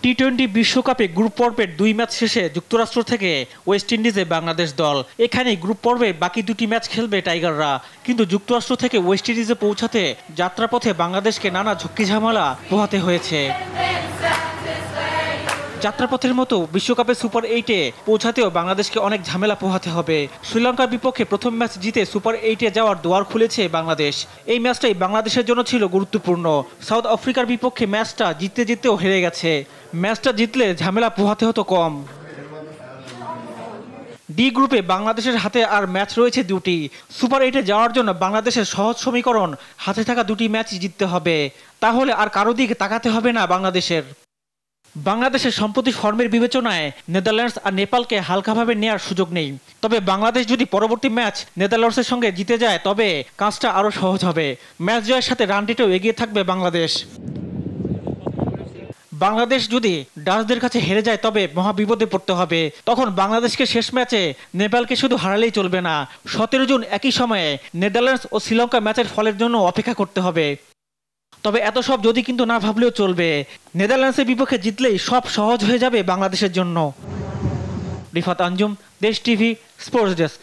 টি-20 বিশ্বকাপে গ্রুপ পর্বের 2 ম্যাচ শেষে যুক্তরাষ্ট্র থেকে ওয়েস্ট ইন্ডিজে বাংলাদেশ দল। এখানে গ্রুপ পর্বে বাকি 2টি ম্যাচ খেলবে টাইগাররা। কিন্তু যুক্তরাষ্ট্র থেকে ওয়েস্ট ইন্ডিজে পৌঁছাতে যাত্রাপথে বাংলাদেশকে নানা ঝক্কি ঝামেলা পোহাতে হয়েছে। যাত্রাপথের মতো বিশ্বকাপে সুপার 8-এ পৌঁছাতেও বাংলাদেশকে অনেক ঝামেলা পোহাতে হবে। শ্রীলঙ্কার বিপক্ষে প্রথম ম্যাচ জিতে সুপার 8-এ যাওয়ার দুয়ার খুলেছে বাংলাদেশ। এই ম্যাচটাই বাংলাদেশের জন্য ছিল গুরুত্বপূর্ণ। সাউথ আফ্রিকার বিপক্ষে ম্যাচটা জিততেও হেরে গেছে। ম্যাচটা জিতলে ঝামেলা পোহাতে হতো কম। ডি গ্রুপে বাংলাদেশের হাতে আর ম্যাচ রয়েছে 2টি। সুপার 8-এ যাওয়ার জন্য বাংলাদেশের সহজ সমীকরণ হাতে থাকা 2টি ম্যাচ জিততে হবে। তাহলে আর কারো দিকে তাকাতে হবে না বাংলাদেশের। বাংলাদেশের সম্প্রতি ফর্মের বিবেচনায় নেদারল্যান্ডস আর নেপালকে হালকাভাবে নেওয়ার সুযোগ নেই। তবে বাংলাদেশ যদি পরবর্তী ম্যাচ নেদারল্যান্ডসের সঙ্গে জিতে যায় তবে কাজটা আরও সহজ হবে। ম্যাচ জয়ের সাথে রান রেটেও এগিয়ে থাকবে বাংলাদেশ। বাংলাদেশ যদি ডাচদের কাছে হেরে যায় তবে মহাবিপদে পড়তে হবে। তখন বাংলাদেশকে শেষ ম্যাচে নেপালকে শুধু হারালেই চলবে না, 17 জুন একই সময়ে নেদারল্যান্ডস ও শ্রীলঙ্কা ম্যাচের ফলের জন্য অপেক্ষা করতে হবে। তবে এত সব যদি কিন্তু না ভাবলেও চলবে। নেদারল্যান্ডসের বিপক্ষে জিতলেই সব সহজ হয়ে যাবে বাংলাদেশের জন্য। রিফাত আঞ্জুম, দেশ টিভি, স্পোর্টস ডেস্ক।